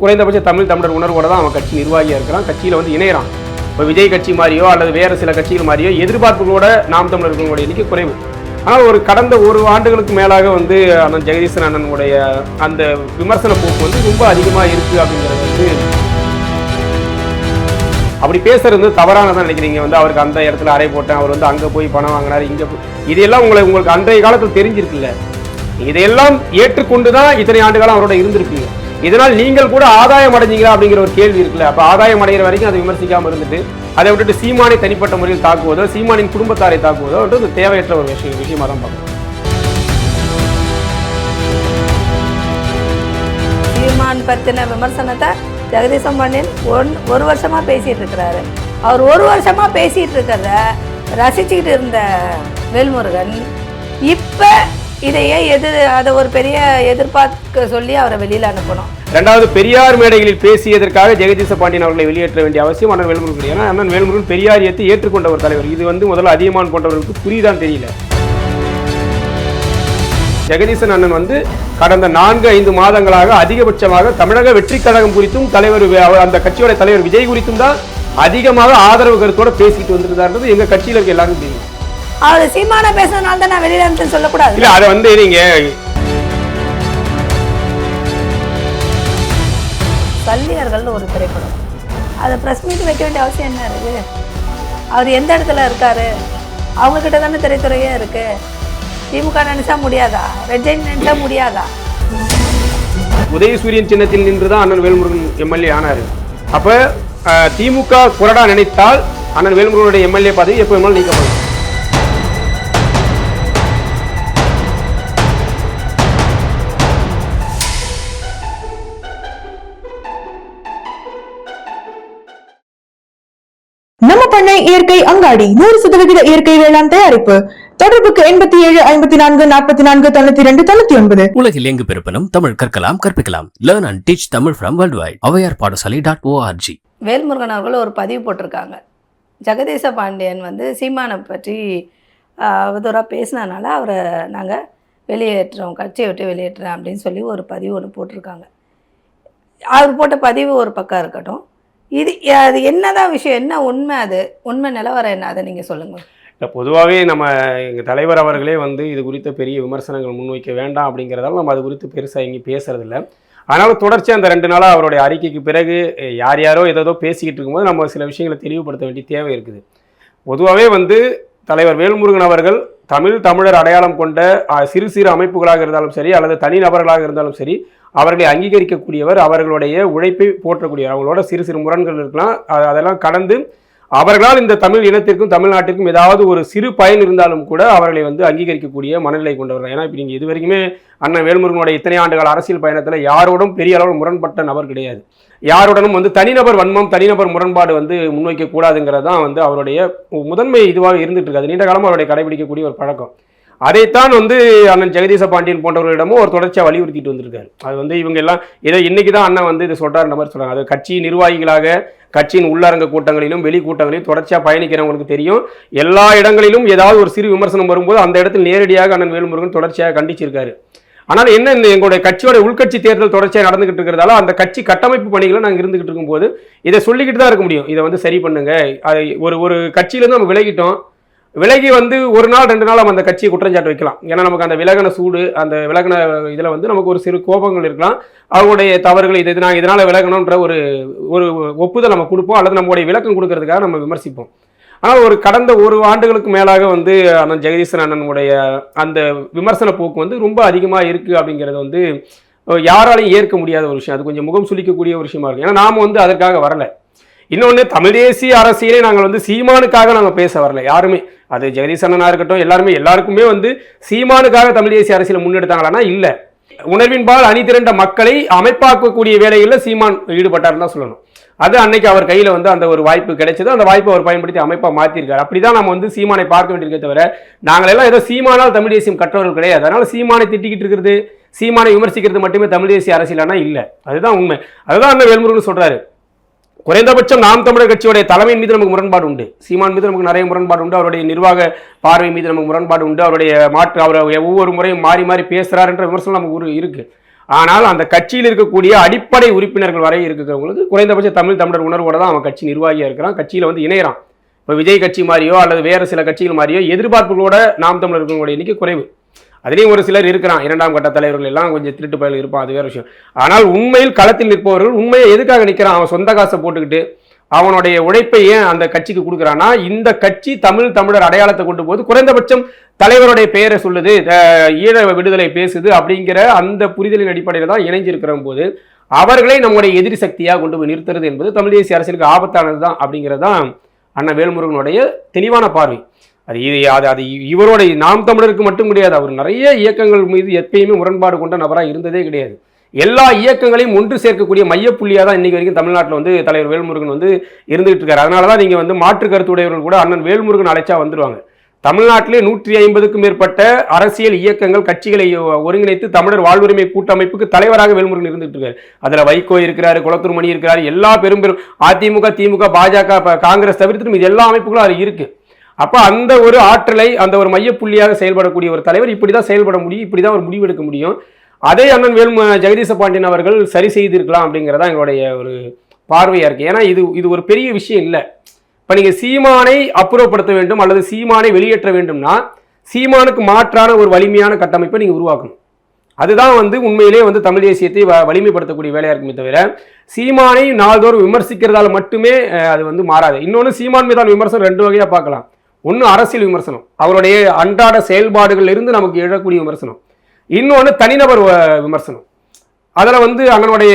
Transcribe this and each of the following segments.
குறைந்தபட்ச தமிழர் உணர்வோட தான் அவன் கட்சி நிர்வாகியாக இருக்கிறான், கட்சியில் வந்து இணையறான். இப்போ விஜய் கட்சி மாதிரியோ அல்லது வேறு சில கட்சிகள் மாதிரியோ எதிர்பார்ப்புகளோட நாம் தமிழர்களுடைய எண்ணிக்கை குறைவு. ஆனால் ஒரு கடந்த ஒரு ஆண்டுகளுக்கு மேலாக வந்து அண்ணன் ஜெகதீசன் அண்ணனுடைய அந்த விமர்சன போக்கு வந்து ரொம்ப அதிகமாக இருக்குது அப்படிங்கிறது வந்து அப்படி பேசுறது வந்து தவறானதான் நினைக்கிறீங்க. வந்து அவருக்கு அந்த இடத்துல அறை போட்டேன், அவர் வந்து அங்கே போய் பணம் வாங்கினார், இங்கே இதெல்லாம் உங்களுக்கு அன்றைய காலத்தில் தெரிஞ்சிருக்குல்ல. இதையெல்லாம் ஏற்றுக்கொண்டு தான் இத்தனை ஆண்டு காலம் அவரோட இருந்திருப்பீங்க. இதனால் நீங்கள் கூட ஆதாயம் அடைஞ்சிங்களா அப்படிங்கிற ஒரு கேள்வி இருக்குல்ல. அப்போ ஆதாயம் அடைகிற வரைக்கும் அதை விமர்சிக்காமல் இருந்துட்டு அதை விட்டுட்டு சீமானை தனிப்பட்ட முறையில் தாக்குவதோ சீமானின் குடும்பத்தாரை தாக்குவதோ அது தேவையற்ற ஒரு விஷயமா தான் பார்க்கணும். சீமான் பத்தின விமர்சனத்தை ஜெகதீசன் பாண்டியன் ஒரு வருஷமா பேசிட்டு இருக்கிறாரு. அவர் ஒரு வருஷமா பேசிட்டு இருக்கிறத ரசிச்சுக்கிட்டு இருந்த வேல்முருகன் இப்ப இதையே அதை ஒரு பெரிய எதிர்பார்க்க சொல்லி அவரை வெளியில அனுப்பணும். இரண்டாவது, பெரியார் மேடைகளில் பேசியதற்காக ஜெகதீச பாண்டியன் அவர்களை வெளியேற்ற வேண்டிய அவசியம் அண்ணன் வேல்முருகன். ஏன்னா அண்ணன் வேல்முருகன் பெரியாரியத்தை ஏற்றுக்கொண்ட ஒரு தலைவர். இது வந்து முதல்ல அதியமான் போன்றவர்களுக்கு புரியுதான் தெரியல. ஜெகதீசன் அண்ணன் வந்து கடந்த 4-5 மாதங்களாக அதிகபட்சமாக தமிழக வெற்றி கழகம் குறித்தும் தலைவர் அந்த கட்சியோட தலைவர் விஜய் குறித்தும் தான் அதிகமாக ஆதரவு கருத்தோட பேசிட்டு வந்திருந்தாருன்றது எங்க கட்சியில இருக்க எல்லாருக்கும் தெரியும். அவர் சீமான பேசுறதுனால தான் நான் வெளியில இருந்து சொல்லக்கூடாது. இல்ல, அதை வந்து நீங்க கல்வியர்கள்னு ஒரு திரைப்படம், அதை பிரஸ் மீட் வைக்க வேண்டிய அவசியம் என்ன இருக்கு? அவர் எந்த இடத்துல இருக்காரு? அவங்க கிட்ட தானே திரைத்துறையே இருக்கு. திமுக நினைச்சா முடியாதா? ரெட் ஜெயின் நினைச்சா முடியாதா? உதயசூரியன் சின்னத்தில் நின்றுதான் அண்ணன் வேல்முருகன் எம்எல்ஏ ஆனாரு. அப்ப திமுக கொறடா நினைத்தால் அண்ணன் வேல்முருகனுடைய எம்எல்ஏ பதவி எப்போ வேணாலும் நீக்கப்படும். நம்ம பண்ணை இயற்கை அங்காடி 100% இயற்கை வேளாண் தயாரிப்பு. தொடர்புக்கு 87 54 44 92 99. உலகில் எங்கு பிறப்பினும் தமிழ் கற்கலாம், கற்பிக்கலாம். Learn and teach Tamil from worldwide. avaiyarpaadasali.org. Velmurugan அவர்கள் ஒரு பதிவு போட்டிருக்காங்க. ஜெகதீச பாண்டியன் வந்து சீமானை பற்றி அவதூறாக பேசினதுனால அவரை நாங்கள் வெளியேற்றுறோம், கட்சியை விட்டு வெளியேற்றுறேன் அப்படின்னு சொல்லி ஒரு பதிவு ஒன்று போட்டிருக்காங்க. அவர் போட்ட பதிவு ஒரு பக்கம் இருக்கட்டும். அது என்னதான் விஷயம், என்ன உண்மை, அது உண்மை நிலவரம் என்ன, அதை நீங்கள் சொல்லுங்கள். இல்லை, பொதுவாகவே நம்ம எங்கள் தலைவர் அவர்களே வந்து இது குறித்த பெரிய விமர்சனங்கள் முன்வைக்க வேண்டாம் அப்படிங்கிறதால நம்ம அது குறித்து பெருசாக எங்கேயும் பேசுறதில்ல. அதனால் தொடர்ச்சி அந்த 2 நாளாக அவருடைய அறிக்கைக்கு பிறகு யாரோ ஏதோ பேசிக்கிட்டு இருக்கும்போது நம்ம சில விஷயங்களை தெளிவுபடுத்த வேண்டிய தேவை இருக்குது. பொதுவாகவே வந்து தலைவர் வேல்முருகன் அவர்கள் தமிழர் அடையாளம் கொண்ட சிறு சிறு அமைப்புகளாக இருந்தாலும் சரி அல்லது தனிநபர்களாக இருந்தாலும் சரி அவர்களை அங்கீகரிக்கக்கூடியவர், அவர்களுடைய உழைப்பை போற்றக்கூடியவர். அவங்களோட சிறு சிறு முரண்கள் இருக்கலாம், அதெல்லாம் கடந்து அவர்களால் இந்த தமிழ் இனத்திற்கும் தமிழ்நாட்டிற்கும் ஏதாவது ஒரு சிறு பயன் இருந்தாலும் கூட அவர்களை வந்து அங்கீகரிக்கக்கூடிய மனநிலை கொண்டவர்கள். ஏன்னா இப்போ நீங்கள் இது வரைக்குமே அண்ணன் வேல்முருகனுடைய இத்தனை ஆண்டுகால அரசியல் பயணத்தில் யாரோடும் பெரிய அளவில் முரண்பட்ட நபர் கிடையாது. யாருடனும் வந்து தனிநபர் வன்மம், தனிநபர் முரண்பாடு வந்து முன்வைக்கக்கூடாதுங்கிறது தான் வந்து அவருடைய முதன்மை இதுவாக இருந்துட்டு இருக்காது. நீண்ட காலமாக அவருடைய கடைபிடிக்கக்கூடிய ஒரு பழக்கம். அதைத்தான் வந்து அண்ணன் ஜெகதீச பாண்டியன் போன்றவர்களிடமும் ஒரு தொடர்ச்சியாக வலியுறுத்திட்டு வந்திருக்காரு. அது வந்து இவங்க எல்லாம் ஏதோ இன்னைக்கு தான் அண்ணன் வந்து இது சொல்றாருன்ற மாதிரி சொல்றாங்க. அது கட்சி நிர்வாகிகளாக கட்சியின் உள்ளரங்க கூட்டங்களிலும் வெளி கூட்டங்களிலும் தொடர்ச்சியாக பயணிக்கிறவங்களுக்கு தெரியும். எல்லா இடங்களிலும் ஏதாவது ஒரு சிறு விமர்சனம் வரும்போது அந்த இடத்தில் நேரடியாக அண்ணன் வேல்முருகன் தொடர்ச்சியாக கண்டிச்சிருக்காரு. ஆனால் என்ன, இந்த எங்களுடைய கட்சியோட உள்கட்சி தேர்தல் தொடர்ச்சியாக நடந்துகிட்டு இருக்கிறதால அந்த கட்சி கட்டமைப்பு பணிகளை நாங்கள் இருந்துகிட்டு இருக்கும்போது இதை சொல்லிக்கிட்டு தான் இருக்க முடியும். இதை வந்து சரி பண்ணுங்க, அதை ஒரு கட்சியிலேருந்து நம்ம விலகி வந்து ஒரு நாள் 2 நாள் நம்ம அந்த கட்சியை குற்றஞ்சாட்டு வைக்கலாம். ஏன்னா நமக்கு அந்த விலகின சூடு, அந்த விலகின இதில் வந்து நமக்கு ஒரு சிறு கோபங்கள் இருக்கலாம். அவங்களுடைய தவறுகள் நாங்கள் இதனால் விலகணுன்ற ஒரு ஒப்புதல் நம்ம கொடுப்போம், அல்லது நம்மளுடைய விளக்கம் கொடுக்கறதுக்காக நம்ம விமர்சிப்போம். ஆனால் ஒரு கடந்த 1 ஆண்டுகளுக்கு மேலாக வந்து அண்ணன் ஜெகதீசன் அண்ணனுடைய அந்த விமர்சன போக்கு வந்து ரொம்ப அதிகமாக இருக்குது அப்படிங்கிறது வந்து யாராலையும் ஏற்க முடியாத ஒரு விஷயம். அது கொஞ்சம் முகம் சுளிக்கக்கூடிய ஒரு விஷயமா இருக்குது. ஏன்னா நாம் வந்து அதற்காக வரலை. இன்னொன்று, தமிழ் தேசிய அரசியலே நாங்கள் வந்து சீமானுக்காக நாங்கள் பேச வரல. யாருமே, அது ஜெகதீசனா இருக்கட்டும், எல்லாருக்குமே வந்து சீமானுக்காக தமிழ் தேசிய அரசியலை முன்னெடுத்தாங்களான்னா இல்லை. உணர்வின்பால் அணி திரண்ட மக்களை அமைப்பாக்கக்கூடிய வேலைகளில் சீமான் ஈடுபட்டாருன்னு தான் சொல்லணும். அது அன்னைக்கு அவர் கையில் வந்து அந்த ஒரு வாய்ப்பு கிடைச்சது, அந்த வாய்ப்பை அவர் பயன்படுத்தி அமைப்பாக மாற்றிருக்காரு. அப்படிதான் நம்ம வந்து சீமானை பார்க்க வேண்டியிருக்கே தவிர நாங்கள் எல்லாம் ஏதோ சீமானால் தமிழ் தேசியம் கற்றவர்கள் கிடையாது. அதனால சீமானை திட்டிக்கிட்டு இருக்கிறது, சீமானை விமர்சிக்கிறது மட்டுமே தமிழ் தேசிய அரசியலானா இல்லை. அதுதான் உண்மை. அதுதான் அண்ணன் வேல்முருகன் சொல்றாரு. குறைந்தபட்சம் நாம் தமிழர் கட்சியுடைய தலைமையின் மீது நமக்கு முரண்பாடு உண்டு, சீமான் மீது நமக்கு நிறைய முரண்பாடு உண்டு, அவருடைய நிர்வாக பார்வை மீது நமக்கு முரண்பாடு உண்டு, அவருடைய அவர் ஒவ்வொரு முறையும் மாறி பேசுறாருன்ற விமர்சனம் நமக்கு இருக்கு. ஆனால் அந்த கட்சியில் இருக்கக்கூடிய அடிப்படை உறுப்பினர்கள் வரை இருக்கிறவங்களுக்கு குறைந்தபட்ச தமிழர் உணர்வோட தான் அவன் கட்சி நிர்வாகியாக இருக்கிறான், கட்சியில் வந்து இணையறான். இப்போ விஜய் கட்சி மாதிரியோ அல்லது வேறு சில கட்சிகள் மாதிரியோ எதிர்பார்ப்புகளோட நாம் தமிழர்களுடைய எண்ணிக்கை குறைவு. அதுலேயும் ஒரு சிலர் இருக்கிறான், 2ஆம் கட்ட தலைவர்கள் எல்லாம் கொஞ்சம் திருட்டு பயல் இருப்பான், அது வேறு விஷயம். ஆனால் உண்மையில் களத்தில் நிற்பவர்கள் உண்மையை எதுக்காக நிற்கிறான்? அவன் சொந்த காசை போட்டுக்கிட்டு அவனுடைய உழைப்பை ஏன் அந்த கட்சிக்கு கொடுக்குறான்னா, இந்த கட்சி தமிழர் அடையாளத்தை கொண்டு போது குறைந்தபட்சம் தலைவருடைய பெயரை சொல்லுது, ஈழ விடுதலை பேசுது அப்படிங்கிற அந்த புரிதலின் அடிப்படையில் தான் இணைஞ்சிருக்கிற போது அவர்களை நம்முடைய எதிரி சக்தியாக கொண்டு போய் நிறுத்துறது என்பது தமிழ் தேசிய அரசியலுக்கு ஆபத்தானது தான் அப்படிங்கிறது தான் அண்ணன் வேல்முருகனுடைய தெளிவான பார்வை. அது இவருடைய நாம் தமிழருக்கு மட்டும் கிடையாது, அவர் நிறைய இயக்கங்கள் மீது எப்பயுமே முரண்பாடு கொண்ட நபராக இருந்ததே கிடையாது. எல்லா இயக்கங்களையும் ஒன்று சேர்க்கக்கூடிய மையப்புள்ளியாக தான் இன்னைக்கு வரைக்கும் தமிழ்நாட்டில் வந்து தலைவர் வேல்முருகன் வந்து இருந்துகிட்டு இருக்காரு. அதனால தான் நீங்கள் வந்து மாற்று கருத்துடையவர்கள் கூட அண்ணன் வேல்முருகன் அழைச்சா வந்துடுவாங்க. தமிழ்நாட்டிலே 150க்கும் மேற்பட்ட அரசியல் இயக்கங்கள் கட்சிகளை ஒருங்கிணைத்து தமிழர் வாழ்வுரிமை கூட்டமைப்புக்கு தலைவராக வேல்முருகன் இருந்துட்டு இருக்காரு. அதில் வைகோ இருக்கிறாரு, குளத்தூர் மணி இருக்கிறாரு, எல்லா பெரும் அதிமுக, திமுக, பாஜக, காங்கிரஸ் தவிர்த்துட்டு இது எல்லா அமைப்புகளும் அது இருக்கு. அப்போ அந்த ஒரு ஆற்றலை, அந்த ஒரு மையப்புள்ளியாக செயல்படக்கூடிய ஒரு தலைவர் இப்படி தான் செயல்பட முடியும், இப்படி தான் ஒரு முடிவெடுக்க முடியும். அதே அண்ணன் ஜெகதீச பாண்டியன் அவர்கள் சரி செய்திருக்கலாம் அப்படிங்கிறதா எங்களுடைய ஒரு பார்வையாக இருக்குது. ஏன்னா இது ஒரு பெரிய விஷயம் இல்லை. இப்போ நீங்கள் சீமானை அப்புறப்படுத்த வேண்டும் அல்லது சீமானை வெளியேற்ற வேண்டும்னா சீமானுக்கு மாற்றான ஒரு வலிமையான கட்டமைப்பை நீங்கள் உருவாக்கணும். அதுதான் வந்து உண்மையிலே வந்து தமிழ் தேசியத்தை வலிமைப்படுத்தக்கூடிய வேலையாக இருக்குமே தவிர சீமானை நாள்தோறும் விமர்சிக்கிறதால மட்டுமே அது வந்து மாறாது. இன்னொன்று, சீமான் மீதான விமர்சனம் 2 வகையாக பார்க்கலாம். ஒன்று அரசியல் விமர்சனம், அவருடைய அன்றாட செயல்பாடுகள் இருந்து நமக்கு எழக்கூடிய விமர்சனம். இன்னொன்று தனிநபர் விமர்சனம், அதில் வந்து அண்ணனுடைய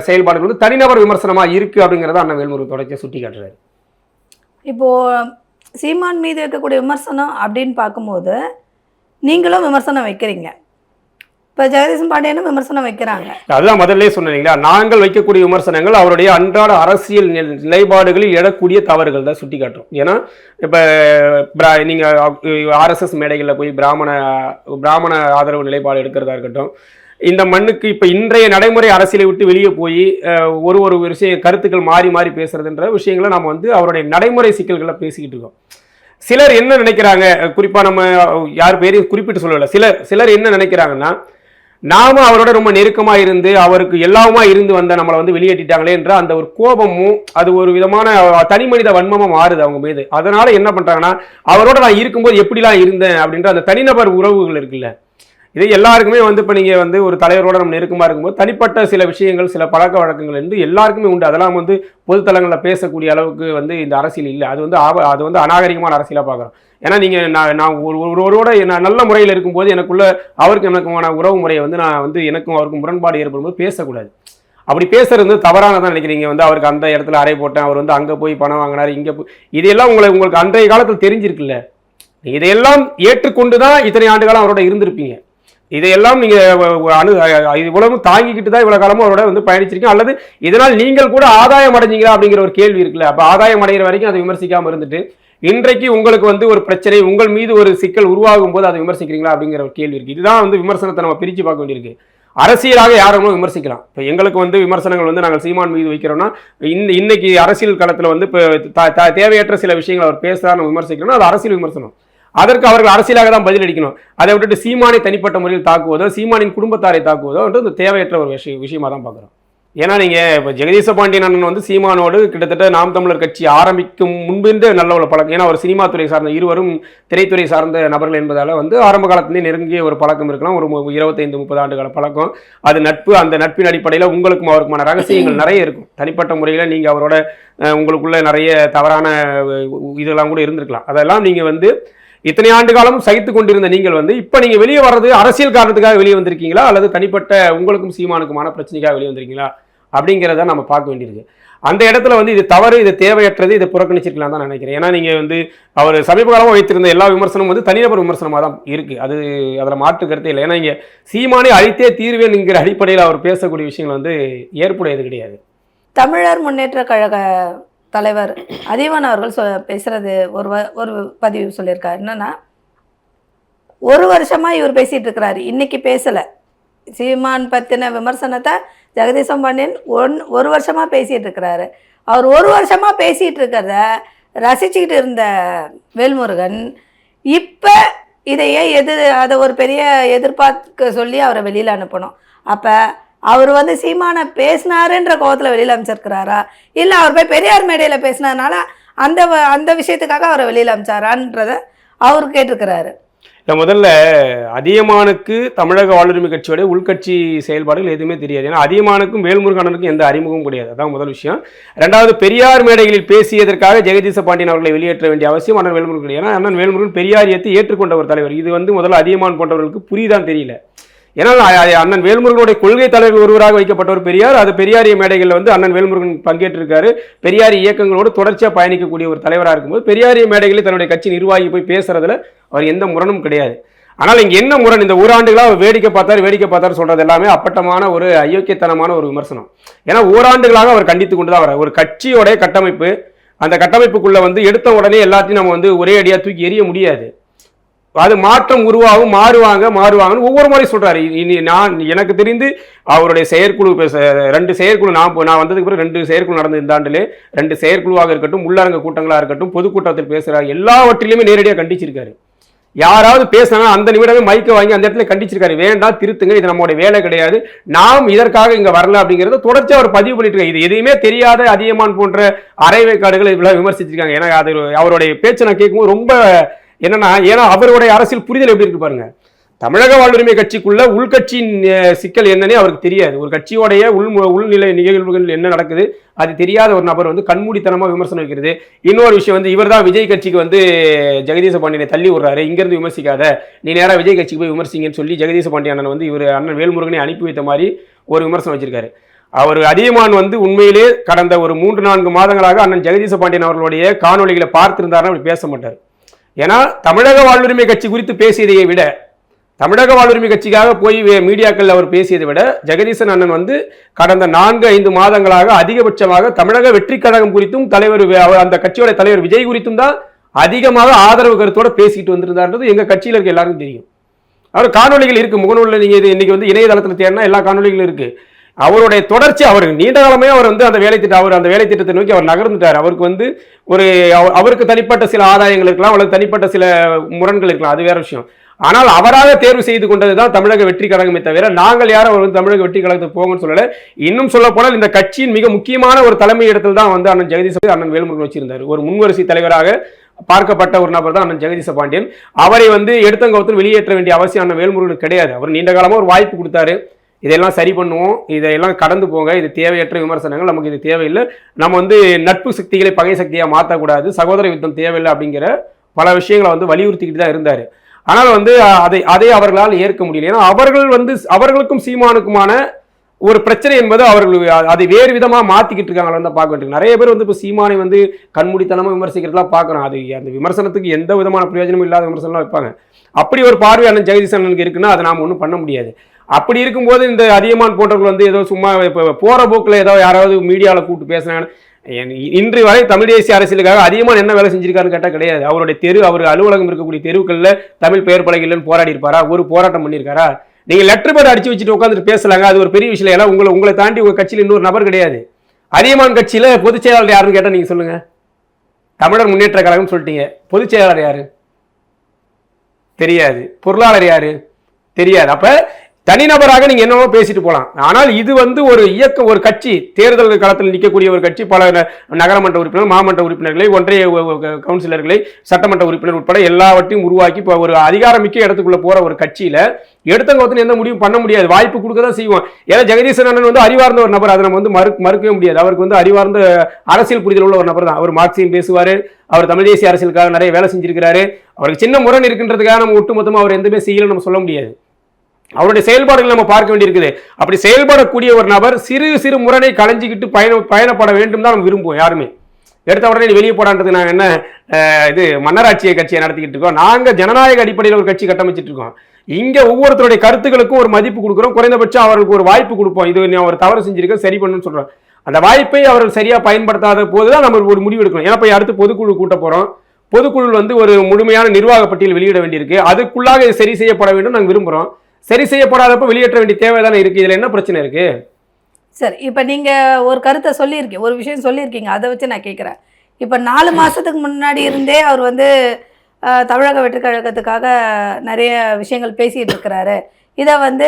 செயல்பாடுகள் வந்து தனிநபர் விமர்சனமாக இருக்குது அப்படிங்கிறத அண்ணன் வேல்முருகன் தொடர்ச்சியாக சுட்டி காட்டுறாரு. இப்போது சீமான் மீது இருக்கக்கூடிய விமர்சனம் அப்படின்னு பார்க்கும்போது நீங்களும் விமர்சனம் வைக்கிறீங்க, இப்போ ஜெகதீசன் பாண்டியனும் விமர்சனம் வைக்கிறாங்க. அதுதான் முதல்ல சொன்னீங்களா, நாங்கள் வைக்கக்கூடிய விமர்சனங்கள் அவருடைய அன்றாட அரசியல் நிலைப்பாடுகளில் எழக்கூடிய தவறுகள் தான் சுட்டி காட்டும். ஏன்னா இப்போ நீங்கள் RSS மேடைகளில் போய் பிராமண ஆதரவு நிலைப்பாடு எடுக்கிறதா இருக்கட்டும், இந்த மண்ணுக்கு இப்போ இன்றைய நடைமுறை அரசியலை விட்டு வெளியே போய் ஒரு விஷயம் கருத்துக்கள் மாறி மாறி பேசுறதுன்ற விஷயங்களை நம்ம வந்து அவருடைய நடைமுறை சிக்கல்களை பேசிக்கிட்டு இருக்கோம். சிலர் என்ன நினைக்கிறாங்க, குறிப்பாக நம்ம யார் பேரையும் குறிப்பிட்டு சொல்லலை, சிலர் என்ன நினைக்கிறாங்கன்னா, நாம அவரோட ரொம்ப நெருக்கமாக இருந்து அவருக்கு எல்லாமா இருந்து வந்த நம்மளை வந்து வெளியேற்றிட்டாங்களே என்ற அந்த ஒரு கோபமும் அது ஒரு விதமான தனி மனித வன்மமாக மாறுது அவங்க மீது. அதனால என்ன பண்றாங்கன்னா, அவரோட நான் இருக்கும்போது எப்படிலாம் இருந்தேன் அப்படின்ற அந்த தனிநபர் உறவுகள் இருக்குல்ல, இது எல்லாருக்குமே வந்து இப்போ நீங்கள் வந்து ஒரு தலைவரோட நம்ம நெருக்கமாக இருக்கும்போது தனிப்பட்ட சில விஷயங்கள், சில பழக்க வழக்கங்கள் வந்து எல்லாருக்குமே உண்டு. அதெல்லாம் வந்து பொதுத்தலங்களில் பேசக்கூடிய அளவுக்கு வந்து இந்த அரசியல் இல்லை. அது வந்து அநாகரிகமான அரசியலாக பார்க்குறோம். ஏன்னா நீங்கள் நான் ஒருவரோட நல்ல முறையில் இருக்கும்போது எனக்குமான உறவு முறையை வந்து நான் வந்து எனக்கும் அவருக்கும் முரண்பாடு ஏற்படும்போது பேசக்கூடாது. அப்படி பேசுறது வந்து தவறானதான் நினைக்கிறீங்க. வந்து அவருக்கு அந்த இடத்துல அறை போட்டேன், அவர் வந்து அங்கே போய் பணம் வாங்கினார், இங்கே போய் இதெல்லாம் உங்களுக்கு அன்றைய காலத்தில் தெரிஞ்சிருக்குல்ல. இதையெல்லாம் ஏற்றுக்கொண்டு தான் இத்தனை ஆண்டு காலம் அவரோட இருந்திருப்பீங்க. இதையெல்லாம் நீங்கள் இவ்வளவு தாங்கிக்கிட்டு தான் இவ்வளவு காலமும் அவரோட வந்து பயணிச்சிருக்கீங்க. அல்லது இதனால் நீங்கள் கூட ஆதாயம் அடைஞ்சிங்களா அப்படிங்கிற ஒரு கேள்வி இருக்குல்ல. அப்போ ஆதாயம் அடைகிற வரைக்கும் அதை விமர்சிக்காமல் இருந்துட்டு இன்றைக்கு உங்களுக்கு வந்து ஒரு பிரச்சனை, உங்கள் மீது ஒரு சிக்கல் உருவாகும் போது அதை விமர்சிக்கிறீங்களா அப்படிங்கிற ஒரு கேள்வி இருக்கு. இதுதான் வந்து விமர்சனத்தை நம்ம பிரித்து பார்க்க வேண்டியிருக்கு. அரசியலாக யாரும் விமர்சிக்கலாம். இப்போ எங்களுக்கு வந்து விமர்சனங்கள் வந்து நாங்கள் சீமான் மீது வைக்கிறோம்னா, இன்னைக்கு அரசியல் களத்தில் வந்து இப்போ தேவையற்ற சில விஷயங்கள் அவர் பேசுறா நம்ம விமர்சிக்கிறோம்னா அது அரசியல் விமர்சனம். அதற்கு அவர்கள் அரசியலாக தான் பதிலளிக்கணும். அதை விட்டுட்டு சீமானை தனிப்பட்ட முறையில் தாக்குவதோ சீமானின் குடும்பத்தாரை தாக்குவதோ வந்து தேவையற்ற ஒரு விஷயமா தான் பார்க்குறோம். ஏன்னா நீங்கள் இப்போ ஜெகதீச பாண்டியன் அண்ணன் வந்து சீமானோடு கிட்டத்தட்ட நாம் தமிழர் கட்சி ஆரம்பிக்கும் முன்பிருந்து நல்ல ஒரு பழக்கம். ஏன்னா ஒரு சினிமா துறை சார்ந்த, இருவரும் திரைத்துறை சார்ந்த நபர்கள் என்பதால் வந்து ஆரம்ப காலத்திலே நெருங்கிய ஒரு பழக்கம் இருக்கலாம். ஒரு 25-30 ஆண்டுகால பழக்கம். அது நட்பு. அந்த நட்பின் அடிப்படையில் உங்களுக்கும் அவருக்குமான ரகசியங்கள் நிறைய இருக்கும். தனிப்பட்ட முறையில் நீங்கள் அவரோட உங்களுக்குள்ள நிறைய தவறான இதெல்லாம் கூட இருந்திருக்கலாம். அதெல்லாம் நீங்கள் வந்து இத்தனை ஆண்டு காலமும் சகித்து கொண்டிருந்த நீங்கள் வந்து இப்போ நீங்கள் வெளியே வர்றது அரசியல் காரணத்துக்காக வெளியே வந்திருக்கீங்களா அல்லது தனிப்பட்ட உங்களுக்கும் சீமானுக்குமான பிரச்சனைக்காக வெளியே வந்திருக்கீங்களா அப்படிங்கிறத நம்ம பார்க்க வேண்டியிருக்கு. அந்த இடத்துல வந்து இது தவறு, இது தேவையற்றது, இதை புறக்கணிச்சிருக்கலாம் தான் நினைக்கிறேன். ஏன்னா நீங்கள் வந்து அவர் சமீப காலமாக வைத்திருந்த எல்லா விமர்சனமும் வந்து தனிநபர் விமர்சனமாக தான் இருக்குது. அது அதில் மாற்று கருத்தே இல்லை. ஏன்னா இங்கே சீமானை அழித்தே தீர்வேன் என்கிற அடிப்படையில் அவர் பேசக்கூடிய விஷயங்கள் வந்து ஏற்புடையது கிடையாது. தமிழர் முன்னேற்ற கழக தலைவர் அதிவன் அவர்கள் பேசுறது ஒரு பதிவு சொல்லியிருக்காரு. என்னன்னா, ஒரு வருஷமா இவர் பேசிட்டு இருக்கிறாரு, இன்னைக்கு பேசலை. சீமான் பற்றின விமர்சனத்தை ஜெகதீசன் பாண்டியன் ஒரு வருஷமா பேசிட்டு இருக்கிறாரு. அவர் ஒரு வருஷமா பேசிட்டு இருக்கிறத ரசிச்சுக்கிட்டு இருந்த வேல்முருகன் இப்போ இதையே அதை ஒரு பெரிய எதிர்பார்க்க சொல்லி அவரை வெளியில் அனுப்பணும். அப்போ அவர் வந்து சீமானை பேசினாருன்ற கோவத்தில் வெளியில் அமைச்சிருக்கிறாரா, இல்லை அவர் போய் பெரியார் மேடையில் பேசினதுனால அந்த விஷயத்துக்காக அவரை வெளியில் அமைச்சாரான்றதை அவர் கேட்டிருக்கிறாரு. முதல்ல அதியமானுக்கு தமிழக வாழ்வுரிமை கட்சியோட உள்கட்சி செயல்பாடுகள் எதுவுமே தெரியாது. ஏன்னா அதியமானுக்கும் வேல்முருகனுக்கும் எந்த அறிமுகமும் கிடையாது. அதான் முதல் விஷயம். ரெண்டாவது, பெரியார் மேடைகளில் பேசியதற்காக ஜெகதீச பாண்டியன் அவர்களை வெளியேற்ற வேண்டிய அவசியம் அண்ணன் வேல்முருகன் கிடையாது. ஏன்னா அண்ணன் வேல்முருகன் பெரியாரியத்தை ஏற்றுக்கொண்ட ஒரு தலைவர். இது வந்து முதல்ல அதியமான் போன்றவர்களுக்கு புரிதான் தெரியல. ஏன்னா அண்ணன் வேல்முருகனுடைய கொள்கை தலைவர் ஒருவராக வைக்கப்பட்டவர் பெரியார். அது பெரியாரிய மேடைகளில் வந்து அண்ணன் வேல்முருகன் பங்கேற்றிருக்காரு. பெரியார் இயக்கங்களோடு தொடர்ச்சியாக பயணிக்கக்கூடிய ஒரு தலைவராக இருக்கும்போது பெரியாரிய மேடைகளில் தன்னுடைய கட்சி நிர்வாகி போய் பேசுறதுல அவர் எந்த முரணும் கிடையாது. ஆனால் இங்கே என்ன முரண், இந்த ஓராண்டுகளாக அவர் வேடிக்கை பார்த்தார் சொல்றது எல்லாமே அப்பட்டமான ஒரு அயோக்கியத்தனமான ஒரு விமர்சனம். ஏன்னா ஓராண்டுகளாக அவர் கண்டித்து கொண்டு தான் வர ஒரு கட்சியோடைய கட்டமைப்பு, அந்த கட்டமைப்புக்குள்ள வந்து எடுத்த உடனே எல்லாத்தையும் நம்ம வந்து ஒரே அடியாக தூக்கி எறிய முடியாது. அது மாற்றம் உருவாகும், மாறுவாங்கன்னு ஒவ்வொரு முறை சொல்றாரு. நான் எனக்கு தெரிந்து அவருடைய செயற்குழு 2 செயற்குழு நான் வந்ததுக்கு பிறகு 2 செயற்குழு நடந்த இந்த ஆண்டிலே 2 செயற்குழுவாக இருக்கட்டும், உள்ளரங்க கூட்டங்களாக இருக்கட்டும், பொதுக்கூட்டத்தில் பேசுறாரு, எல்லாவற்றிலுமே நேரடியாக கண்டிச்சிருக்காரு. யாராவது பேசினா அந்த நிமிடமே மைக்க வாங்கி அந்த இடத்துல கண்டிச்சிருக்காரு. வேண்டாம், திருத்துங்க, இது நம்மளுடைய வேலை கிடையாது, நாம் இதற்காக இங்க வரல அப்படிங்கறத தொடர்ச்சியா அவர் பதிவு பண்ணிட்டு இருக்காரு. இது எதையுமே தெரியாத அதியமான் போன்ற அரைவேக்காடுகள் இவ்வளவு விமர்சிச்சிருக்காங்க. ஏன்னா அது அவருடைய பேச்சை நான் கேட்கும்போது ரொம்ப என்னன்னா, ஏன்னா அவருடைய அரசியல் புரிதல் எப்படி இருக்கு பாருங்க. தமிழக வாழ்வுரிமை கட்சிக்குள்ள உள்கட்சியின் சிக்கல் என்னன்னே அவருக்கு தெரியாது. ஒரு கட்சியோடைய உள்நிலை நிகழ்வுகள் என்ன நடக்குது அது தெரியாத ஒரு நபர் வந்து கண்மூடித்தனமா விமர்சனம் வைக்கிறது. இன்னொரு விஷயம் வந்து இவர் தான் விஜய் கட்சிக்கு வந்து ஜெகதீச பாண்டியனை தள்ளி விடுறாரு, இங்கிருந்து விமர்சிக்காத, நீ நேராக விஜய் கட்சிக்கு போய் விமர்சிங்கன்னு சொல்லி ஜெகதீச பாண்டியன் வந்து இவர் அண்ணன் வேல்முருகனை அனுப்பி வைத்த மாதிரி ஒரு விமர்சனம் வச்சிருக்காரு. அவர் அதியமான் வந்து உண்மையிலே கடந்த ஒரு 3-4 மாதங்களாக அண்ணன் ஜெகதீச பாண்டியன் அவர்களுடைய காணொலிகளை பார்த்திருந்தாருன்னா அப்படி பேச மாட்டார். ஏன்னா தமிழக வாழ்வுரிமை கட்சி குறித்து பேசியதை விட, தமிழக வாழ்வுரிமை கட்சிக்காக போய் மீடியாக்கள் அவர் பேசியதை விட, ஜெகதீசன் அண்ணன் வந்து கடந்த 4-5 மாதங்களாக அதிகபட்சமாக தமிழக வெற்றி கழகம் குறித்தும் தலைவர் அந்த கட்சியோட தலைவர் விஜய் குறித்தும் தான் அதிகமாக ஆதரவு கருத்தோட பேசிட்டு வந்திருந்தார்ன்றது எங்க கட்சியில் இருக்க எல்லாருக்கும் தெரியும். அவர் காணொலிகள் இருக்கு, முகநூலில் நீங்க இன்னைக்கு வந்து இணையதளத்தில் தேடினா எல்லா காணொலிகளும் இருக்கு. அவருடைய தொடர்ச்சி, அவர் நீண்ட காலமே அவர் வந்து அந்த வேலை திட்டத்தை நோக்கி அவர் நகர்ந்துட்டார். அவருக்கு வந்து அவருக்கு தனிப்பட்ட சில ஆதாயங்கள் இருக்கலாம், அவருக்கு தனிப்பட்ட சில முரண்கள் இருக்கலாம், அது வேற விஷயம். ஆனால் அவராக தேர்வு செய்து கொண்டதுதான் தமிழக வெற்றி கழகமே தவிர நாங்கள் யாரும் அவர் வந்து தமிழக வெற்றி கழகத்துக்கு போங்கன்னு சொல்லல. இன்னும் சொல்ல போனால் இந்த கட்சியின் மிக முக்கியமான ஒரு தலைமை இடத்தில் தான் வந்து அண்ணன் ஜெகதீச அண்ணன் வேல்முருகன் வச்சிருந்தார். ஒரு முன்வரிசை தலைவராக பார்க்கப்பட்ட ஒரு நபர் தான் அண்ணன் ஜெகதீச பாண்டியன். அவரை வந்து எடுத்தங்கவுத்தில் வெளியேற்ற வேண்டிய அவசியம் அண்ணன் வேல்முருகனுக்கு கிடையாது. அவர் நீண்ட காலமாக ஒரு வாய்ப்பு கொடுத்தாரு, இதெல்லாம் சரி பண்ணுவோம், இதையெல்லாம் கடந்து போங்க, இது தேவையற்ற விமர்சனங்கள், நமக்கு இது தேவையில்லை, நம்ம வந்து நட்பு சக்திகளை பகை சக்தியாக மாற்றக்கூடாது, சகோதர யுத்தம் தேவையில்லை அப்படிங்கிற பல விஷயங்களை வந்து வலியுறுத்திக்கிட்டு தான் இருந்தார். ஆனால் வந்து அதை அவர்களால் ஏற்க முடியல. ஏன்னா அவர்களுக்கும் சீமானுக்குமான ஒரு பிரச்சனை என்பது அவர்கள் அதை வேறு விதமாக மாற்றிக்கிட்டு இருக்காங்களா பார்க்க வேண்டியது. நிறைய பேர் வந்து இப்போ சீமானை வந்து கண்மூடித்தனமாக விமர்சிக்கிறதுலாம் பார்க்குறோம். அது அந்த விமர்சனத்துக்கு எந்த விதமான பிரயோஜனமும் இல்லாத விமர்சனம்லாம் வைப்பாங்க. அப்படி ஒரு பார்வை அண்ணன் ஜெகதீசனுக்கு இருக்குன்னா அதை நாம் ஒன்றும் பண்ண முடியாது. அப்படி இருக்கும்போது இந்த அதியமான் போன்றவர்கள் வந்து ஏதோ சும்மா இப்போ போகிற போக்கில் ஏதோ யாராவது மீடியாவில் கூப்பிட்டு பேசுனாங்க. இன்று வரை தமிழ் தேசிய அரசியலுக்காக அதியமான் என்ன வேலை செஞ்சிருக்காருன்னு கேட்டால் கிடையாது. அவருடைய அவர் அலுவலகம் இருக்கக்கூடிய தெருவுகளில் தமிழ் பெயர் பலகையில்னு போராடி இருப்பாரா, ஒரு போராட்டம் பண்ணியிருக்காரா? நீங்கள் லெட்டர் பேர் அடிச்சு வச்சுட்டு உட்காந்துட்டு பேசலாங்க, அது ஒரு பெரிய விஷயம். ஏன்னா உங்களை தாண்டி உங்கள் கட்சியில் இன்னொரு நபர் கிடையாது. அதியமான் கட்சியில் பொதுச் செயலாளர் யாருன்னு கேட்டால் நீங்கள் சொல்லுங்க, தமிழர் முன்னேற்ற கழகம் சொல்லிட்டீங்க. பொதுச் செயலாளர் யாரு தெரியாது, பொருளாளர் யாரு தெரியாது. அப்ப தனிநபராக நீங்க என்னவோ பேசிட்டு போலாம். ஆனால் இது வந்து ஒரு இயக்கம், ஒரு கட்சி, தேர்தல் களத்தில் நிற்கக்கூடிய ஒரு கட்சி, பல நகரமன்ற உறுப்பினர், மாமன்ற உறுப்பினர்களை, ஒன்றிய கவுன்சிலர்களை, சட்டமன்ற உறுப்பினர் உட்பட எல்லாவற்றையும் உருவாக்கி இப்போ ஒரு அதிகாரமிக்க இடத்துக்குள்ள போற ஒரு கட்சியில எடுத்தங்கோத்துல எந்த முடிவும் பண்ண முடியாது. வாய்ப்பு கொடுக்க தான் செய்வோம். ஏன்னா ஜெகதீசன் அண்ணன் வந்து அறிவார்ந்த ஒரு நபர், அதை நம்ம வந்து மறுக்கவே முடியாது. அவருக்கு வந்து அறிவார்ந்த அரசியல் புரிதல் உள்ள ஒரு நபர் தான். அவர் மார்க்சியம் பேசுவாரு, அவர் தமிழ் தேசிய அரசியலுக்காக நிறைய வேலை செஞ்சிருக்கிறாரு. அவருக்கு சின்ன முரண் இருக்கின்றதுக்காக நம்ம ஒட்டுமொத்தமாக அவர் எதுவுமே செய்யல நம்ம சொல்ல முடியாது. அவருடைய செயல்பாடுகள் நம்ம பார்க்க வேண்டியிருக்குது. அப்படி செயல்படக்கூடிய ஒரு நபர் சிறு சிறு முரணை களைஞ்சிக்கிட்டு பயணப்பட வேண்டும் தான் நம்ம விரும்புவோம். யாருமே எடுத்த உடனே வெளியே போடான்றது நாங்கள் என்ன இது மன்னராட்சியை கட்சியை நடத்திக்கிட்டு இருக்கோம். நாங்கள் ஜனநாயக அடிப்படையில் ஒரு கட்சி கட்டமைச்சிட்டு இருக்கோம். இங்கே ஒவ்வொருத்தருடைய கருத்துக்களுக்கும் ஒரு மதிப்பு கொடுக்குறோம். குறைந்தபட்சம் அவர்களுக்கு ஒரு வாய்ப்பு கொடுப்போம். இது நீ அவர் தவறு செஞ்சிருக்க, சரி பண்ணுன்னு சொல்கிறோம். அந்த வாய்ப்பை அவர்கள் சரியாக பயன்படுத்தாத போது தான் நம்ம ஒரு முடிவு எடுக்கணும். ஏன்னா போய் அடுத்து பொதுக்குழு கூட்ட போகிறோம். பொதுக்குழு வந்து ஒரு முழுமையான நிர்வாக பட்டியல் வெளியிட வேண்டியிருக்கு. அதுக்குள்ளாக சரி செய்யப்பட வேண்டும் நாங்கள் விரும்புகிறோம். சரி செய்யப்படாதப்ப வெளியேற்ற வேண்டிய தேவை தானே இருக்கு. இதுல என்ன பிரச்சனை இருக்கு? சரி, இப்போ நீங்க ஒரு கருத்தை சொல்லியிருக்கீங்க, ஒரு விஷயம் சொல்லியிருக்கீங்க, அதை வச்சு நான் கேட்குறேன். இப்போ 4 மாசத்துக்கு முன்னாடி இருந்தே அவர் வந்து தமிழக வெற்றி கழகத்துக்காக நிறைய விஷயங்கள் பேசிட்டு இருக்கிறாரு. இதை வந்து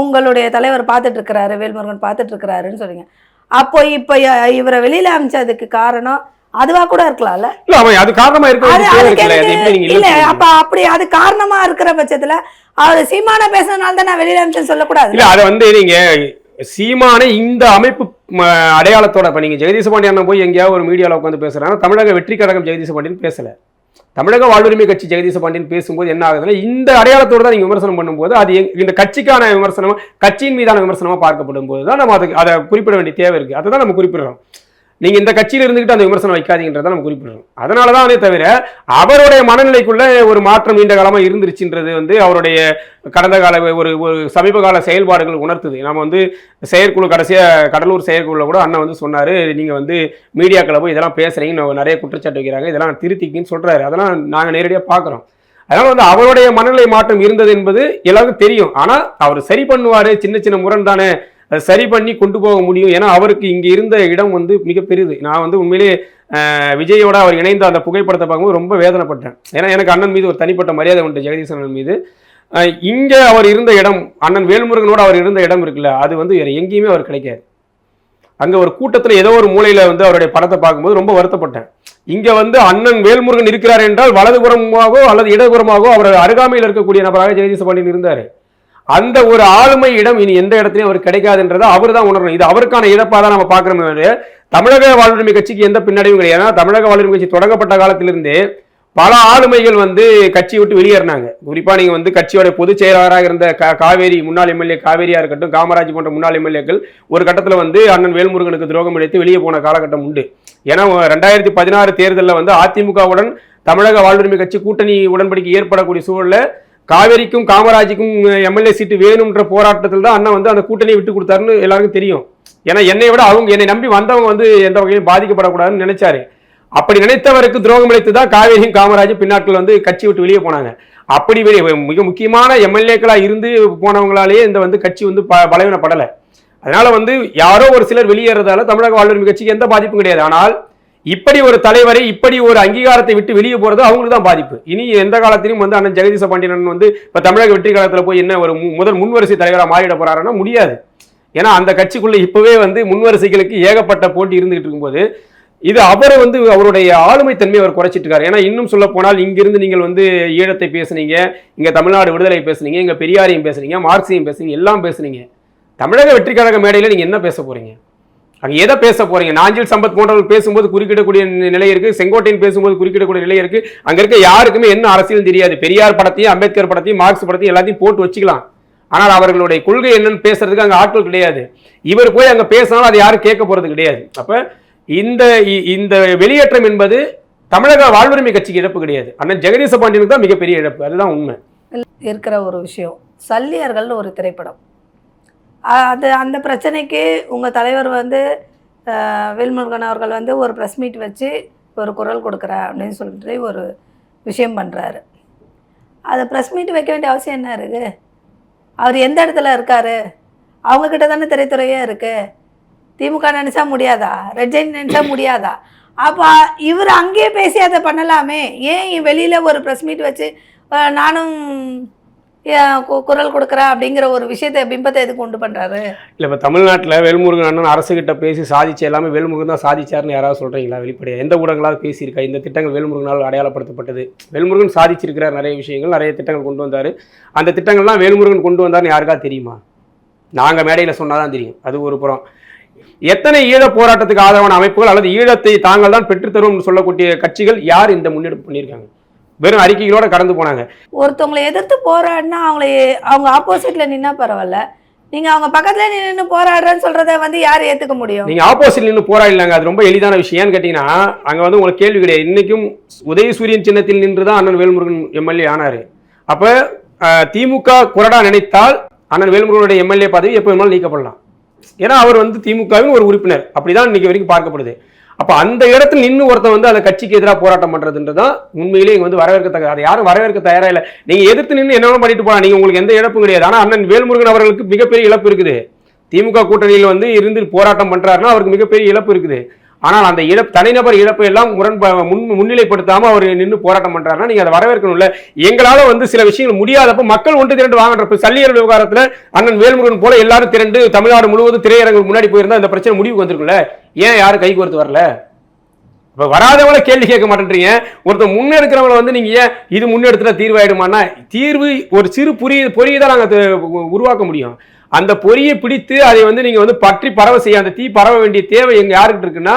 உங்களுடைய தலைவர் பார்த்துட்டு இருக்கிறாரு, வேல்முருகன் பார்த்துட்டு இருக்கிறாருன்னு சொல்றீங்க. அப்போ இப்போ இவரை வெளியில அமிச்சதுக்கு காரணம் அதுவா கூட இருக்கலாம்ல? இல்ல அவன் அது காரணமா இல்ல அப்ப அப்படி அது காரணமா இருக்கிற பட்சத்துல அவர் சீமான பேசுறதுனால தான் நான் வெளியில அமிச்சேன்னு சொல்லக்கூடாது. இல்ல அதை வந்து நீங்க சீமானை இந்த அமைப்பு அடையாளத்தோட இப்ப நீங்க ஜெகதீச பாண்டியன் போய் எங்கேயாவது ஒரு மீடியாவில் உட்காந்து பேசுறாங்க, தமிழக வெற்றி கழகம் ஜெகதீச பாண்டியன் பேசல, தமிழக வாழ்வுரிமை கட்சி ஜெகதீச பாண்டியன் பேசும்போது என்ன ஆகுதுன்னா இந்த அடையாளத்தோடு தான் நீங்க விமர்சனம் பண்ணும்போது அது இந்த கட்சிக்கான விமர்சனமா கட்சியின் மீதான விமர்சனமா பார்க்கப்படும் போது தான் நம்ம அதை குறிப்பிட வேண்டிய தேவை இருக்கு. அதை தான் நம்ம குறிப்பிடுறோம். நீங்க இந்த கட்சியில இருந்துகிட்டு அந்த விமர்சனம் வைக்காதீங்கன்றதை நம்ம குறிப்பிடுறோம். அதனாலதான் தவிர அவருடைய மனநிலைக்குள்ள ஒரு மாற்றம் நீண்ட காலமா இருந்துருச்சுன்றது வந்து அவருடைய கடந்த கால ஒரு சமீப கால செயல்பாடுகள் உணர்த்துது. நம்ம வந்து செயற்குழு கடைசியா கடலூர் செயற்குழுல கூட அண்ணன் வந்து சொன்னாரு, நீங்க வந்து மீடியாக்களை போய் இதெல்லாம் பேசுறீங்க, நிறைய குற்றச்சாட்டு வைக்கிறாங்க, இதெல்லாம் திருத்திக்கின்னு சொல்றாரு. அதெல்லாம் நாங்க நேரடியாக பாக்குறோம். அதனால வந்து அவருடைய மனநிலை மாற்றம் இருந்தது என்பது எல்லாருக்கும் தெரியும். ஆனா அவர் சரி பண்ணுவாரு, சின்ன சின்ன முரண் தானே, சரி பண்ணி கொண்டு போக முடியும். ஏன்னா அவருக்கு இங்க இருந்த இடம் வந்து மிக பெரிது. நான் வந்து உண்மையிலே விஜயோட அவர் இணைந்த அந்த புகைப்படத்தை பார்க்கும்போது ரொம்ப வேதனைப்பட்டேன். ஏன்னா எனக்கு அண்ணன் மீது ஒரு தனிப்பட்ட மரியாதை உண்டு, ஜெகதீசன் மீது. இங்க அவர் இருந்த இடம், அண்ணன் வேல்முருகனோட அவர் இருந்த இடம் இருக்குல்ல, அது வந்து வேற எங்கேயுமே அவர் கிடைக்காது. அங்க ஒரு கூட்டத்துல ஏதோ ஒரு மூலையில வந்து அவருடைய படத்தை பார்க்கும்போது ரொம்ப வருத்தப்பட்டேன். இங்க வந்து அண்ணன் வேல்முருகன் இருக்கிறார் என்றால் வலதுபுறமாகவோ அல்லது இடதுபுறமாகவோ அவர் அருகாமையில் இருக்கக்கூடிய நபராக ஜெகதீச பாண்டியன் இருந்தாரு. அந்த ஒரு ஆளுமை இடம் இனி எந்த இடத்துலையும் அவர் கிடைக்காதுன்றதை அவர் தான் உணரணும். இது அவருக்கான இழப்பாக தான் நம்ம பார்க்கணும். தமிழக வாழ்வுரிமை கட்சிக்கு எந்த பின்னடைவும் கிடையாது. தமிழக வாழ்வுரிமை கட்சி தொடங்கப்பட்ட காலத்திலிருந்தே பல ஆளுமைகள் வந்து கட்சியை விட்டு வெளியேறினாங்க. குறிப்பா நீங்க வந்து கட்சியோட பொதுச் செயலாளராக இருந்த காவேரி முன்னாள் எம்எல்ஏ காவேரியா இருக்கட்டும், காமராஜ் போன்ற முன்னாள் எம்எல்ஏக்கள் ஒரு கட்டத்துல வந்து அண்ணன் வேல்முருகனுக்கு துரோகம் இழைத்து வெளியே போன காலகட்டம் உண்டு. ஏன்னா 2016 தேர்தலில் வந்து அதிமுகவுடன் தமிழக வாழ்வுரிமை கட்சி கூட்டணி உடன்படிக்கை ஏற்படக்கூடிய சூழல்ல காவேரிக்கும் காமராஜுக்கும் எம்எல்ஏ சீட்டு வேணும்ன்ற போராட்டத்தில் தான் அண்ணன் வந்து அந்த கூட்டணியை விட்டு கொடுத்தாருன்னு எல்லாருக்கும் தெரியும். ஏன்னா என்னை விட என்னை நம்பி வந்தவங்க வந்து எந்த வகையிலும் பாதிக்கப்படக்கூடாதுன்னு நினைச்சாரு. அப்படி நினைத்தவருக்கு துரோகம் இழைத்து தான் காவேரியும் காமராஜும் பின்னாட்கள் வந்து கட்சி விட்டு வெளியே போனாங்க. அப்படி மிக முக்கியமான எம்எல்ஏக்களா இருந்து போனவங்களாலேயே இந்த வந்து கட்சி வந்து பலவீனப்படலை. அதனால வந்து யாரோ ஒரு சிலர் வெளியேறதால தமிழக வாழ்வுரிமை கட்சிக்கு எந்த பாதிப்பும் கிடையாது. ஆனால் இப்படி ஒரு தலைவரை இப்படி ஒரு அங்கீகாரத்தை விட்டு வெளியே போறது அவங்களுக்கு தான் பாதிப்பு. இனி எந்த காலத்திலும் வந்து அண்ணன் ஜெகதீச பாண்டியன் வந்து இப்ப தமிழக வெற்றி காலத்துல போய் என்ன ஒரு முன்வரிசை தலைவராக மாறிட போறாருன்னா முடியாது. ஏன்னா அந்த கட்சிக்குள்ள இப்பவே வந்து முன்வரிசைகளுக்கு ஏகப்பட்ட போட்டி இருந்துகிட்டு இருக்கும்போது இது அவரை வந்து அவருடைய ஆளுமை தன்மையை அவர் குறைச்சிட்டு இருக்காரு. ஏன்னா இன்னும் சொல்ல போனால் இங்கிருந்து நீங்கள் வந்து ஈழத்தை பேசுனீங்க, இங்க தமிழ்நாடு விடுதலை பேசுனீங்க, இங்க பெரியாரையும் பேசுனீங்க, மார்க்சியம் பேசுனீங்க, எல்லாம் பேசுனீங்க. தமிழக வெற்றி கழக மேடையில நீங்க என்ன பேச போறீங்க? அங்க எதை பேச போறீங்க? நாஞ்சில் சம்பத் போன்றவர்கள் பேசும்போது குறுக்கிடக்கூடிய நிலை இருக்கு, செங்கோட்டையன் பேசும்போது குறுக்கிடக்கூடிய நிலை இருக்கு. அங்க இருக்க யாருக்குமே என்ன அரசியல் தெரியாது. பெரியார் படத்தையும் அம்பேத்கர் படத்தையும் மார்க்ஸ் படத்தையும் எல்லாத்தையும் போட்டு வச்சுக்கலாம். ஆனால் அவர்களுடைய கொள்கை என்னன்னு பேசுறதுக்கு அங்க ஆட்கள் கிடையாது. இவர் போய் அங்க பேசினாலும் அதை யாரும் கேட்க போறது கிடையாது. அப்ப இந்த வெளியேற்றம் என்பது தமிழக வாழ்வுரிமை கட்சிக்கு இழப்பு கிடையாது, அண்ணன் ஜெகதீச பாண்டியனுக்கு தான் மிகப்பெரிய இழப்பு. அதுதான் உண்மை. இருக்கிற ஒரு விஷயம், சல்லியர்கள் ஒரு திரைப்படம், அந்த பிரச்சனைக்கு உங்கள் தலைவர் வந்து வேல்முருகன் அவர்கள் வந்து ஒரு ப்ரெஸ் மீட் வச்சு ஒரு குரல் கொடுக்குறேன் அப்படின்னு சொல்லிட்டு ஒரு விஷயம் பண்ணுறாரு. அதை ப்ரெஸ் மீட் வைக்க வேண்டிய அவசியம் என்ன இருக்குது? அவர் எந்த இடத்துல இருக்கார்? அவங்கக்கிட்ட தானே திரைத்துறையே இருக்குது. திமுக நினச்சா முடியாதா? ரெட் ஜெயின் நினச்சா முடியாதா? அப்போ இவர் அங்கேயே பேசி அதை பண்ணலாமே. ஏன் வெளியில் ஒரு ப்ரெஸ் மீட் வச்சு நானும் குரல் கொடுக்குறேன் அப்படிங்கிற ஒரு விஷயத்தை பிம்பத்தை எதுக்கு கொண்டு பண்ணுறாரு? இல்லை இப்போ தமிழ்நாட்டில் வேல்முருகன் அண்ணன் அரசுகிட்ட பேசி சாதிச்சு எல்லாமே வேல்முருகன் தான் சாதிச்சார்னு யாராவது சொல்கிறீங்களா? வெளிப்படையாக எந்த ஊடகங்களாவது பேசியிருக்கா இந்த திட்டங்கள் வேல்முருகனால் அடையாளப்படுத்தப்பட்டது? வேல்முருகன் சாதிச்சிருக்கிறார், நிறைய விஷயங்கள் நிறைய திட்டங்கள் கொண்டு வந்தார். அந்த திட்டங்கள்லாம் வேல்முருகன் கொண்டு வந்தார்னு யாருக்கா தெரியுமா? நாங்கள் மேடையில் சொன்னாதான் தெரியும். அது ஒரு புறம். எத்தனை ஈழ போராட்டத்துக்கு ஆதரவான அமைப்புகள் அல்லது ஈழத்தை தாங்கள் தான் பெற்றுத்தரும் சொல்லக்கூடிய கட்சிகள் யார் இந்த முன்னெடுப்பு பண்ணியிருக்காங்க? வெறும் அறிக்கைகளோட கடந்து போனாங்க. ஒருத்தவங்களை எதிர்த்து போராடினா அவங்க ஆப்போசிட்ல நின்னா பரவாயில்ல, நீங்க அவங்க பக்கத்துல நின்று போராடுறேன்னு சொல்றத வந்து யார் ஏத்துக்க முடியும்? நீங்க ஆப்போசிட்ல நின்று போராடலாங்க, அது ரொம்ப எளிதான விஷயம். ஏன்னு கேட்டீங்கன்னா அங்க வந்து உங்களுக்கு கேள்வி கிடையாது. இன்னைக்கும் உதயசூரியன் சின்னத்தில் நின்றுதான் அண்ணன் வேல்முருகன் எம்எல்ஏ ஆனாரு. அப்ப திமுக குரடா நினைத்தால் அண்ணன் வேல்முருகனுடைய எம்எல்ஏ பதவி எப்போ வேணாலும் நீக்கப்படலாம். ஏன்னா அவர் வந்து திமுகவின் ஒரு உறுப்பினர், அப்படிதான் இன்னைக்கு வரைக்கும் பார்க்கப்படுது. அப்ப அந்த இடத்துல நின்று ஒருத்தன் வந்து அந்த கட்சிக்கு எதிராக போராட்டம் பண்றதுன்றதான் உண்மையிலேயே இங்க வந்து வரவேற்கத்தக்க. அதை யாரும் வரவேற்க தயாரா இல்லை. நீங்க எதிர்த்து நின்று என்ன பண்ணிட்டு போலாம், நீங்க உங்களுக்கு எந்த இழப்பும் கிடையாது. ஆனா அண்ணன் வேல்முருகன் அவர்களுக்கு மிகப்பெரிய இழப்பு இருக்குது. திமுக கூட்டணியில் வந்து இருந்து போராட்டம் பண்றாருன்னா அவருக்கு மிகப்பெரிய இழப்பு இருக்குது. ஆனால் அந்த தனிநபர் இழப்பை எல்லாம் முன்னிலைப்படுத்தாம அவர் நின்று போராட்டம் பண்றாருன்னா நீங்க அதை வரவேற்கணும்ல. எங்களால வந்து சில விஷயங்கள் முடியாதப்ப மக்கள் ஒன்று திரண்டு வாங்கன்ற சல்லியர் விவகாரத்துல அண்ணன் வேல்முருகன் போல எல்லாரும் திரண்டு தமிழ்நாடு முழுவதும் திரையரங்கு முன்னாடி போயிருந்தா இந்த பிரச்சனை முடிவுக்கு வந்திருக்குல்ல. ஏன் யாரும் கை கோர்த்து வரல? இப்ப வராதவங்கள கேள்வி கேட்க மாட்டேன்றீங்க. ஒருத்தர் முன்னெடுக்கிறவங்களை வந்து நீங்க ஏன் இது முன்னெடுத்துட்டா தீர்வாயிடுமானா, தீர்வு ஒரு சிறு பொறியை தான் நாங்க உருவாக்க முடியும். அந்த பொறியை பிடித்து அதை வந்து நீங்க வந்து பற்றி பரவ செய்ய, அந்த தீ பரவ வேண்டிய தேவை எங்க யாருக்கிட்ட இருக்குன்னா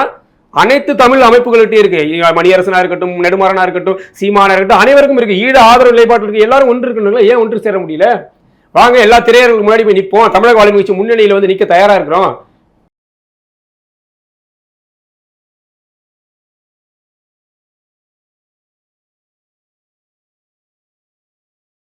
அனைத்து தமிழ் அமைப்புகள்கிட்டே இருக்கு. மணியரசனா இருக்கட்டும், நெடுமாறனா இருக்கட்டும், சீமானா இருக்கட்டும், அனைவருக்கும் இருக்கு. ஈழ ஆதரவு நிலைப்பாட்டில் இருக்கு. எல்லாரும் ஒன்று இருக்கணுங்களா? ஏன் ஒன்று சேர முடியல? வாங்க எல்லா திரையரங்குக்கு முன்னாடி போய் நிற்போம். தமிழக வாழ்க்கை முன்னணியில வந்து நிக்க தயாரா இருக்கிறோம்.